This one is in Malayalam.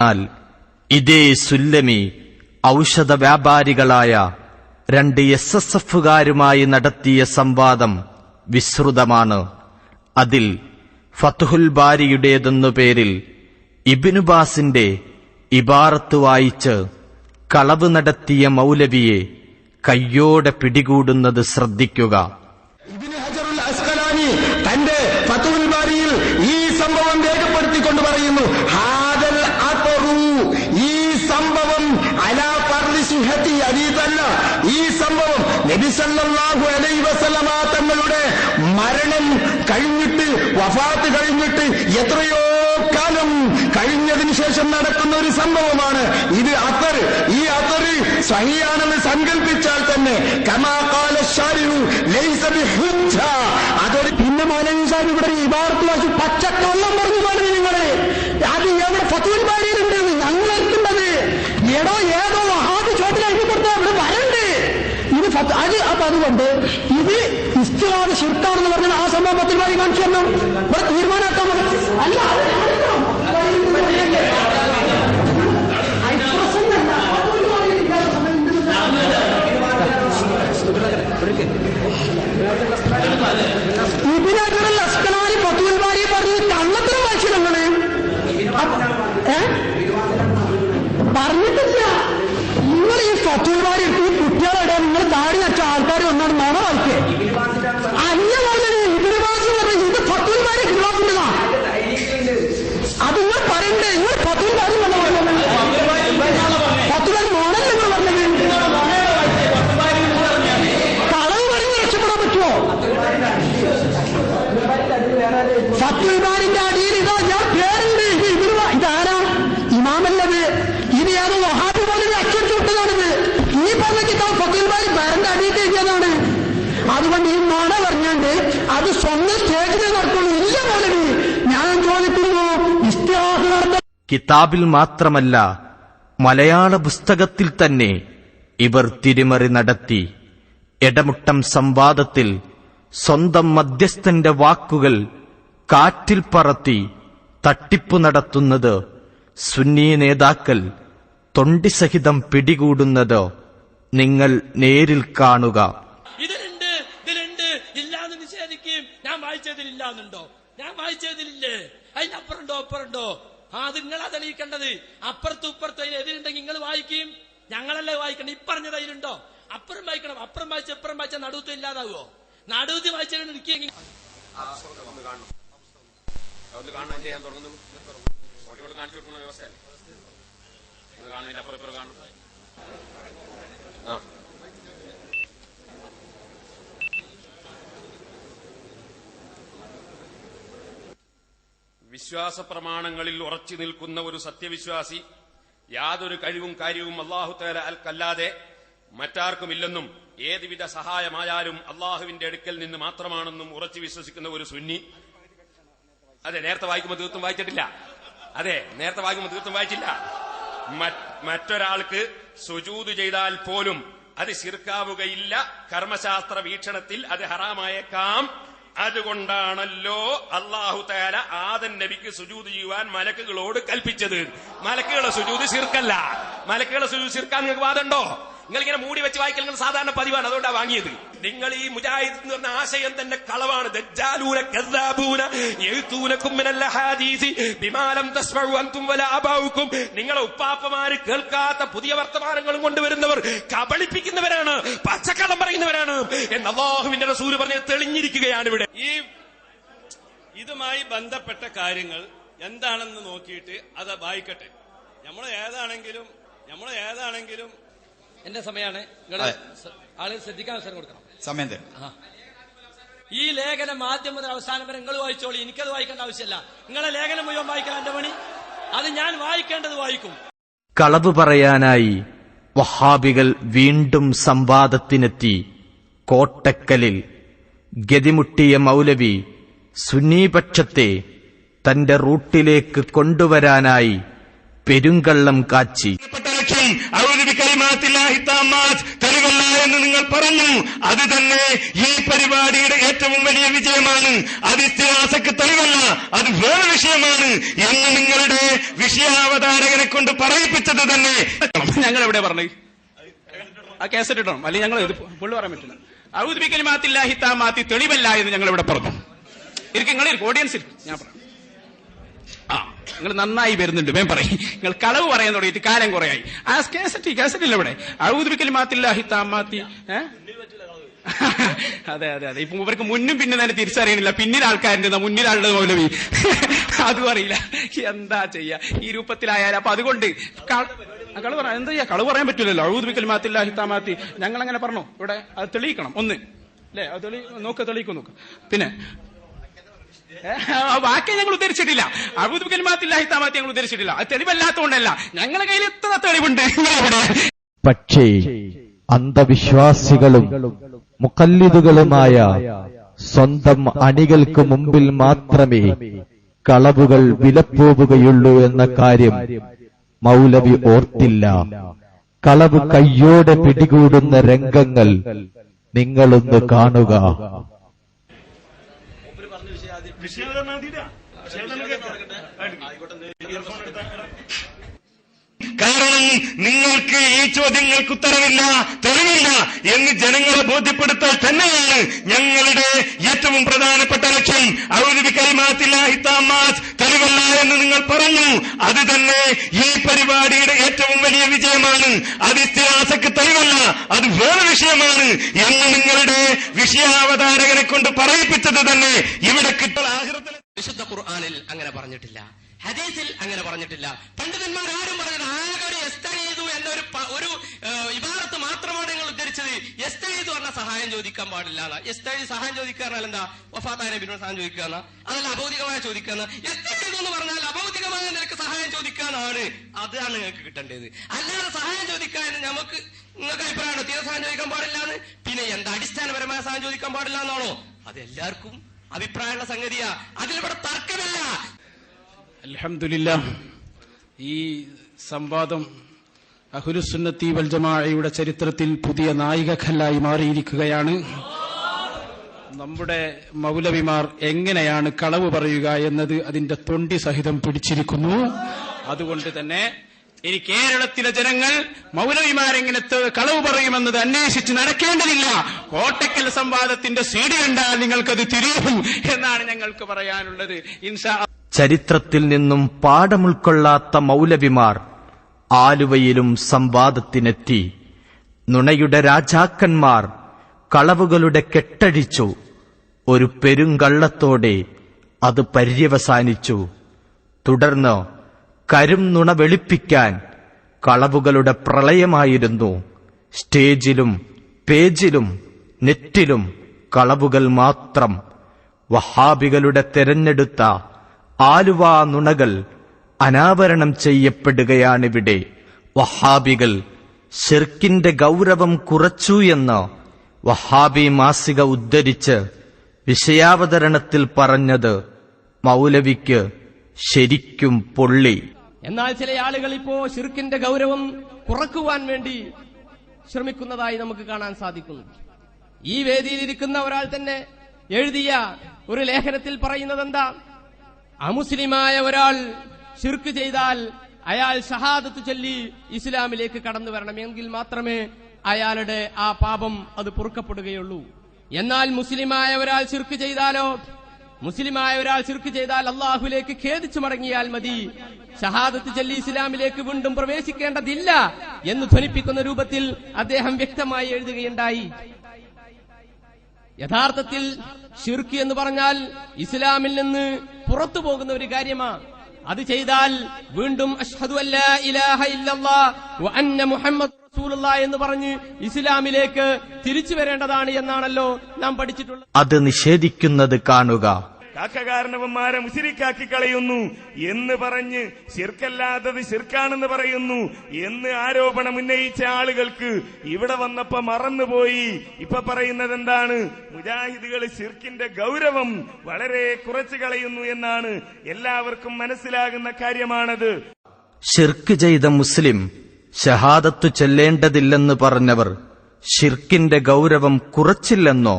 എന്നാൽ ഇതേ സുല്ലമി ഔഷധ വ്യാപാരികളായ 2 SSFകാരുമായി നടത്തിയ സംവാദം വിസ്തൃതമാണ്. അതിൽ ഫത്ഹുൽ ബാരിയുടേതെന്നു പേരിൽ ഇബ്നു ബാസിന്റെ ഇബാറത്ത് വായിച്ച് കളവ് നടത്തിയ മൗലവിയെ കയ്യോടെ പിടികൂടുന്നത് ശ്രദ്ധിക്കുക. ഇബ്നു ഹജറുൽ അസ്ഖലാനി തന്റെ ഫത്ഹുൽ ബാരിയിൽ ഈ സംഭവം രേഖപ്പെടുത്തിക്കൊണ്ട് പറയുന്നു, ഹാദൽ അത്റു, ഈ സംഭവം അലാ ഫർളി സുഹത്തി അദീതല്ല. ഈ സംഭവം നബി സല്ലല്ലാഹു അലൈഹി വസല്ലമ തങ്ങളുടെ മരണം കഴിഞ്ഞിട്ട്, വഫാത്ത് കഴിഞ്ഞിട്ട് എത്രയോ കാലം കഴിഞ്ഞതിന് ശേഷം നടക്കുന്ന ഒരു സംഭവമാണ്. ഇത് അത്തർ, ഈ അത്തർ സഹിയാണെന്ന് സങ്കല്പിച്ചാൽ തന്നെ കമാ ഖാല ശാരിഉ ലൈസ ബിഹുജ്ജ, അതൊരു പിന്നെ മൗലവി സാഹിബ് ഇവിടെ ഇബാറത്ത് വായിച്ചു പച്ചക്കള്ളം പറഞ്ഞു പറഞ്ഞു നിങ്ങളെ. അത് എവിടെ ഫത്ഹുൽ ബാരിയിലുണ്ട്, ഞങ്ങൾ എത്തുന്നത് എടോ ഏതോ വഹാബി ചോദ്യം എഴുതി കൊടുത്താൽ ഇവിടെ വരണ്ട്. ഇത് അത് അപ്പൊ അതുകൊണ്ട് ഇത് ഇസ്തിഹാദ് ശിർക്കാണെന്ന് പറഞ്ഞാൽ ആ സംഭവം ഫത്ഹുൽ ബാരി കാണിച്ചു തന്നു. ഇവിടെ തീരുമാനമാക്കാൻ അല്ല ഇബ്നു ഹജറുൽ അസ്ഖലാനി ഫത്ഹുൽ ബാരി പറഞ്ഞത് കള്ളത്തരം വായിച്ചു നിങ്ങള് പറഞ്ഞിട്ടില്ല. നിങ്ങൾ ഈ ഫത്ഹുൽ ബാരി എടുത്ത് ഈ കുട്ടികളുടെ നിങ്ങൾ താടി വെച്ച ആൾക്കാർ വന്നാണ് നോണ വായിക്കേ. അന്യ പറഞ്ഞത് ഇബ്നു ബാസ് പറഞ്ഞത് ഇത് ഫത്ഹുൽ ബാരി ഖിലാഫിന്റെതാ. അത് നിങ്ങൾ പറയണ്ടേ, നിങ്ങൾ ഫത്ഹുൽ ബാരി പറഞ്ഞത് ഫത്ഹുൽ ബാരി മോഡൽ നിങ്ങൾ പറഞ്ഞത് കളവ് പറഞ്ഞ് രക്ഷപ്പെടാൻ പറ്റുമോ? ഫത്ഹുൽ ബാരിന്റെ അടിയിൽ ഇതാ ഞാൻ പേരുണ്ട്, ഇതാരാ ഇമാമല്ലത്, ഇത് ഏതോ വഹാബി പോലെ അച്ചടിച്ചു വിട്ടതാണിത്. ഈ പറഞ്ഞ കിതാബ് ഫത്ഹുൽ ബാരി പേരന്റെ അടിയിൽ എഴുതിയതാണ്. അതുകൊണ്ട് ഈ നുണ പറഞ്ഞുകൊണ്ട് അത് സ്വന്തം സ്റ്റേജിൽ നടക്കുള്ളൂ. ഇല്ല മൗലവി, ഞാൻ ചോദിക്കുന്നു ഇസ്തിഹാദ് നടത്താൻ. കിതാബിൽ മാത്രമല്ല, മലയാള പുസ്തകത്തിൽ തന്നെ ഇവർ തിരിമറി നടത്തി. എടമുട്ടം സംവാദത്തിൽ സ്വന്തം മധ്യസ്ഥന്റെ വാക്കുകൾ കാറ്റിൽ പറത്തി തട്ടിപ്പു നടത്തുന്നത് സുന്നി നേതാക്കൾ തൊണ്ടിസഹിതം പിടികൂടുന്നത് നിങ്ങൾ നേരിൽ കാണുക. ഇതിലുണ്ട് ഇല്ലാന്ന് നിഷേധിക്കും. ഞാൻ വായിച്ചതിലില്ലാന്നുണ്ടോ? ഞാൻ വായിച്ചതിലില്ലേ? അതിനപ്പുറണ്ടോ അപ്പുറണ്ടോ? അത് നിങ്ങളാ തെളിയിക്കേണ്ടത്. അപ്പുറത്തും ഇപ്പുറത്തും എതിരുണ്ടെങ്കിൽ നിങ്ങൾ വായിക്കും, ഞങ്ങളല്ലേ വായിക്കണം. ഇപ്പറഞ്ഞത് അതിലുണ്ടോ? അപ്പുറം വായിക്കണം. അപ്പുറം വായിച്ച നടുവത്ത് ഇല്ലാതാവോ? നടുവത്ത് വായിച്ചാൽ നിൽക്കുകയെങ്കിൽ വിശ്വാസ പ്രമാണങ്ങളിൽ ഉറച്ചു നിൽക്കുന്ന ഒരു സത്യവിശ്വാസി യാതൊരു കഴിവും കാര്യവും അല്ലാഹു തആല അല്ലാതെ മറ്റാർക്കുമില്ലെന്നും ഏതുവിധ സഹായമായാലും അള്ളാഹുവിന്റെ അടുക്കൽ നിന്ന് മാത്രമാണെന്നും ഉറച്ചു വിശ്വസിക്കുന്ന ഒരു സുന്നി. അതെ, നേരത്തെ വായിക്കുമ്പോൾ തീർത്തും വായിച്ചിട്ടില്ല. മറ്റൊരാൾക്ക് സുജൂദ് ചെയ്താൽ പോലും അത് ശിർക്കാവുകയില്ല. കർമ്മശാസ്ത്ര വീക്ഷണത്തിൽ അത് ഹറാമായേക്കാം. അതുകൊണ്ടാണല്ലോ അല്ലാഹു തആല ആദം നബിക്ക് സുജൂദ് ചെയ്യുവാൻ മലക്കുകളോട് കൽപ്പിച്ചത്. മലക്കുകളുടെ സുജൂദ് ശിർക്കല്ല. മലക്കുകളുടെ സുജൂദ് ശിർക്കാൻ നിങ്ങൾക്ക് വാദമുണ്ടോ? നിങ്ങളിങ്ങനെ മൂടി വെച്ച് വായിക്കൽ നിങ്ങൾ സാധാരണ പതിവാണ്, അതുകൊണ്ടാണ് വാങ്ങിയത്. നിങ്ങൾ ഈ മുജാഹിദ് എന്ന് പറഞ്ഞ ആശയം തന്നെ കളവാണ്. ദജ്ജാലൂന കദ്ദാബൂന യഅ്തൂനകും മിനൽ അഹാദീസി ബിമാ ലം തസ്മഉ അൻതും വലാ അബാഉകും. നിങ്ങളെ ഉപ്പാപ്പമാര് കേൾക്കാത്ത പുതിയ വർത്തമാനങ്ങളും കൊണ്ടുവരുന്നവർ കബളിപ്പിക്കുന്നവരാണ്, പച്ചക്കള്ളം പറയുന്നവരാണ് എന്ന് അല്ലാഹുവിന്റെ റസൂൽ പറഞ്ഞ് തെളിഞ്ഞിരിക്കുകയാണ്. ഇവിടെ ഈ ഇതുമായി ബന്ധപ്പെട്ട കാര്യങ്ങൾ എന്താണെന്ന് നോക്കിയിട്ട് അത് വായിക്കട്ടെ. നമ്മൾ ഏതാണെങ്കിലും എന്റെ സമയമാണ്. ആളുകൾ ശ്രദ്ധിക്കാൻ അവസരം കൊടുക്കണം. സമയം ഈ ലേഖനം ആദ്യം മുതൽ അവസാനം വരെ നിങ്ങൾ വായിച്ചോളി. എനിക്കത് വായിക്കേണ്ട ആവശ്യമില്ല. നിങ്ങളെ ലേഖനം മുഴുവൻ വായിക്കാൻ എന്റെ പണി. അത് ഞാൻ വായിക്കേണ്ടത് വായിക്കും. കളവ് പറയാനായി വഹാബികൾ വീണ്ടും സംവാദത്തിനെത്തി. കോട്ടക്കലിൽ ഗതിമുട്ടിയ മൗലവി സുന്നീപക്ഷത്തെ തന്റെ റൂട്ടിലേക്ക് കൊണ്ടുവരാനായി പെരുങ്കള്ളം കാച്ചി. ലക്ഷ്യം എന്ന് നിങ്ങൾ പറഞ്ഞു. അത് തന്നെ ഈ പരിപാടിയുടെ ഏറ്റവും വലിയ വിജയമാണ്. അത് ഇസ്തിഹാസക്ക് തെളിവല്ല, അത് വേറെ വിഷയമാണ് എന്ന് നിങ്ങളുടെ വിഷയാവതാരകനെ കൊണ്ട് പറയിപ്പിച്ചത് തന്നെ. ഞങ്ങൾ എവിടെ പറഞ്ഞു ആ കേസറ്റ് ഇടണം, അല്ലെങ്കിൽ ഞങ്ങൾ പുള്ളി പറയാൻ പറ്റില്ല. ഔദു ബികലിമാത്തില്ലാഹി താമ്മാത്തി തെളിവല്ല എന്ന് ഞങ്ങൾ ഇവിടെ പറഞ്ഞു. നിങ്ങൾ ഓഡിയൻസിൽ ഞാൻ പറയാം. നിങ്ങൾ നന്നായി വരുന്നുണ്ട്, വേം പറയും. നിങ്ങൾ കളവ് പറയാൻ തുടങ്ങിയിട്ട് കാലം കുറയായി. ആ കേസറ്റില്ല ഇവിടെ. ഔദു ബികലിമാത്തില്ലാഹി താമ്മാത്തി. അതെ അതെ അതെ. ഇപ്പൊ ഇവർക്ക് മുന്നും പിന്നെ തന്നെ തിരിച്ചറിയണില്ല. പിന്നിൽ ആൾക്കാരുണ്ട്, മുന്നിലാളുടെ മൗലവി അതും അറിയില്ല. എന്താ ചെയ്യാ ഈ രൂപത്തിലായാലും. അപ്പൊ അതുകൊണ്ട് കളവ് പറയാം. എന്താ ചെയ്യാ, കളവ് പറയാൻ പറ്റില്ലല്ലോ. ഔദു ബികലിമാത്തില്ലാഹി താമ്മാത്തി ഞങ്ങൾ അങ്ങനെ പറഞ്ഞു. ഇവിടെ അത് തെളിയിക്കണം ഒന്ന്, അല്ലേ? അത് തെളിയിക്കും നോക്ക്. പിന്നെ വാക്യം ഞങ്ങൾ ഉദ്ധരിച്ചിട്ടില്ല. ഔദു ബികലിമാത്തില്ലാഹി താമ്മാത്തി ഞങ്ങൾ ഉദ്ധരിച്ചിട്ടില്ല. അത് തെളിവല്ലാത്തതുകൊണ്ടല്ല, ഞങ്ങളുടെ കയ്യിൽ എത്ര തെളിവുണ്ട്. പക്ഷേ അന്ധവിശ്വാസികളും മുഖല്ലിദുകളുമായ സ്വന്തം അണികൾക്ക് മുമ്പിൽ മാത്രമേ കളവുകൾ വിലപ്പോവുകയുള്ളൂ എന്ന കാര്യം മൗലവി ഓർത്തില്ല. കളവ് കയ്യോടെ പിടികൂടുന്ന രംഗങ്ങൾ നിങ്ങളൊന്ന് കാണുക. കാരണം നിങ്ങൾക്ക് ഈ ചോദ്യങ്ങൾക്ക് ഉത്തരവില്ല, തെളിവില്ല എന്ന് ജനങ്ങളെ ബോധ്യപ്പെടുത്താൻ തന്നെയാണ് ഞങ്ങളുടെ ഏറ്റവും പ്രധാനപ്പെട്ട ലക്ഷ്യം. ഔദു ബികലിമാത്തില്ലാഹി താമ്മാത്ത് തെളിവല്ല എന്ന് നിങ്ങൾ പറഞ്ഞു. അത് തന്നെ ഈ പരിപാടിയുടെ ഏറ്റവും വലിയ വിജയമാണ്. അത് ഇസ്തിഹാസക്ക് തെളിവല്ല, അത് വേറെ വിഷയമാണ് എന്ന് നിങ്ങളുടെ വിഷയാവതാരകനെ കൊണ്ട് പറയിപ്പിച്ചത് തന്നെ ഇവിടെ കിട്ടുന്ന ആഖിറത്തിലെ. വിശുദ്ധ ഖുർആനിൽ അങ്ങനെ പറഞ്ഞിട്ടില്ല, ഹദീസിൽ അങ്ങനെ പറഞ്ഞിട്ടില്ല. പണ്ഡിതന്മാർ ആരും പറഞ്ഞത് ആകെ ഒരു യസ്തഈദു എന്നൊരു ഇബാറത്ത് മാത്രമാണ് നിങ്ങൾ ഉദ്ധരിച്ചത്. യസ്തഈദു പറഞ്ഞ സഹായം ചോദിക്കാൻ പാടില്ല. യസ്തഈദ് സഹായം ചോദിക്കാറില്ല. എന്താ വഫാത്തായ നബിയോട് സഹായം ചോദിക്കാന്ന, അതല്ല അഭൗതികമായ ചോദിക്കാന്ന. യസ്തഈദു എന്ന് പറഞ്ഞാൽ അഭൗതികമായ നിനക്ക് സഹായം ചോദിക്കാനാണ്. അതാണ് നിങ്ങൾക്ക് കിട്ടേണ്ടത്. അല്ലാതെ സഹായം ചോദിക്കാൻ നിങ്ങൾക്ക് അഭിപ്രായമാണോ തീരെ സഹായം ചോദിക്കാൻ പാടില്ല എന്ന്? പിന്നെ എന്താ അടിസ്ഥാനപരമായ സഹായം ചോദിക്കാൻ പാടില്ല എന്നാണോ? അത് എല്ലാവർക്കും അഭിപ്രായമുള്ള സംഗതിയാ, അതിലിവിടെ തർക്കമില്ല. അൽഹംദുലില്ലാഹ്, ഈ സംവാദം അഹ്ലുസുന്നത്തി വൽ ജമാഅയുടെ ചരിത്രത്തിൽ പുതിയ നായികക്കല്ലായി മാറിയിരിക്കുകയാണ്. നമ്മുടെ മൗലവിമാർ എങ്ങനെയാണ് കളവ് പറയുക എന്നത് അതിന്റെ തൊണ്ടി സഹിതം പിടിച്ചിരിക്കുന്നു. അതുകൊണ്ട് തന്നെ ഇനി കേരളത്തിലെ ജനങ്ങൾ മൗലവിമാരെങ്ങനെ കളവ് പറയുമെന്നത് അന്വേഷിച്ച് നടക്കേണ്ടതില്ല. കോട്ടക്കൽ സംവാദത്തിന്റെ സീഡി കണ്ടാൽ നിങ്ങൾക്കത് തിരിയും എന്നാണ് ഞങ്ങൾക്ക് പറയാനുള്ളത്. ഇൻഷാ ചരിത്രത്തിൽ നിന്നും പാഠമുൾക്കൊള്ളാത്ത മൗലവിമാർ ആലുവയിലും സംവാദത്തിനെത്തി. നുണയുടെ രാജാക്കന്മാർ കളവുകളുടെ കെട്ടഴിച്ചു. ഒരു പെരുങ്കള്ളത്തോടെ അത് പര്യവസാനിച്ചു. തുടർന്ന് കരും നുണ വെളുപ്പിക്കാൻ കളവുകളുടെ പ്രളയമായിരുന്നു. സ്റ്റേജിലും പേജിലും നെറ്റിലും കളവുകൾ മാത്രം. വഹാബികളുടെ തെരഞ്ഞെടുത്ത ആലുവ നുണകൾ അനാവരണം ചെയ്യപ്പെടുകയാണിവിടെ. വഹാബികൾ ശിർക്കിന്റെ ഗൗരവം കുറച്ചു എന്ന് വഹാബി മാസിക ഉദ്ധരിച്ച് വിഷയാവതരണത്തിൽ പറഞ്ഞത് മൗലവിക്ക് ശരിക്കും പൊള്ളി. എന്നാൽ ചില ആളുകൾ ഇപ്പോ ശിർക്കിന്റെ ഗൗരവം കുറക്കുവാൻ വേണ്ടി ശ്രമിക്കുന്നതായി നമുക്ക് കാണാൻ സാധിക്കുന്നു. ഈ വേദിയിലിരിക്കുന്ന ഒരാൾ തന്നെ എഴുതിയ ഒരു ലേഖനത്തിൽ പറയുന്നത് എന്താ? അമുസ്ലിമായ ഒരാൾ ശിർക്ക് ചെയ്താൽ അയാൾ ഷഹാദത്ത് ചൊല്ലി ഇസ്ലാമിലേക്ക് കടന്നു വരണമെങ്കിൽ മാത്രമേ അയാളുടെ ആ പാപം അത് പൊറുക്കപ്പെടുകയുള്ളൂ. എന്നാൽ മുസ്ലിമായ ഒരാൾ ശിർക്ക് ചെയ്താലോ, മുസ്ലിമായ ഒരാൾ ശിർക്ക് ചെയ്താൽ അള്ളാഹുലേക്ക് ഖേദിച്ചു മടങ്ങിയാൽ മതി, ഷഹാദത്ത് ചൊല്ലി ഇസ്ലാമിലേക്ക് വീണ്ടും പ്രവേശിക്കേണ്ടതില്ല എന്ന് ധ്വനിപ്പിക്കുന്ന രൂപത്തിൽ അദ്ദേഹം വ്യക്തമായി എഴുതുകയുണ്ടായി. യഥാർത്ഥത്തിൽ ശിർക്ക് എന്ന് പറഞ്ഞാൽ ഇസ്ലാമിൽ നിന്ന് പുറത്തു പോകുന്ന ഒരു കാര്യമാണ്. അത് ചെയ്താൽ വീണ്ടും അഷ്ഹദു അല്ലാ ഇലാഹ ഇല്ലല്ലാഹ് വ അന്ന മുഹമ്മദ് റസൂലുള്ളാഹി എന്ന് പറഞ്ഞ് ഇസ്ലാമിലേക്ക് തിരിച്ചു വരേണ്ടതാണ് എന്നാണല്ലോ നാം പഠിച്ചിട്ടുള്ളത്. അത് നിഷേധിക്കുന്നത് കാണുക. കാക്കകാരണവന്മാരെ മുശിരിക്കാക്കി കളയുന്നു എന്ന് പറഞ്ഞ് ശിർക്കല്ലാത്തത് ശിർക്കാണെന്ന് പറയുന്നു എന്ന് ആരോപണം ഉന്നയിച്ച ആളുകൾക്ക് ഇവിടെ വന്നപ്പോ മറന്നുപോയി. ഇപ്പൊ പറയുന്നത് എന്താണ്? മുജാഹിദുകൾ ശിർക്കിന്റെ ഗൗരവം വളരെ കുറച്ചു കളയുന്നു എന്നാണ്. എല്ലാവർക്കും മനസ്സിലാകുന്ന കാര്യമാണത്. ശിർക്ക് ചെയ്ത മുസ്ലിം ഷഹാദത്തു ചൊല്ലേണ്ടതില്ലെന്ന് പറഞ്ഞവർ ഷിർക്കിന്റെ ഗൗരവം കുറച്ചില്ലെന്നോ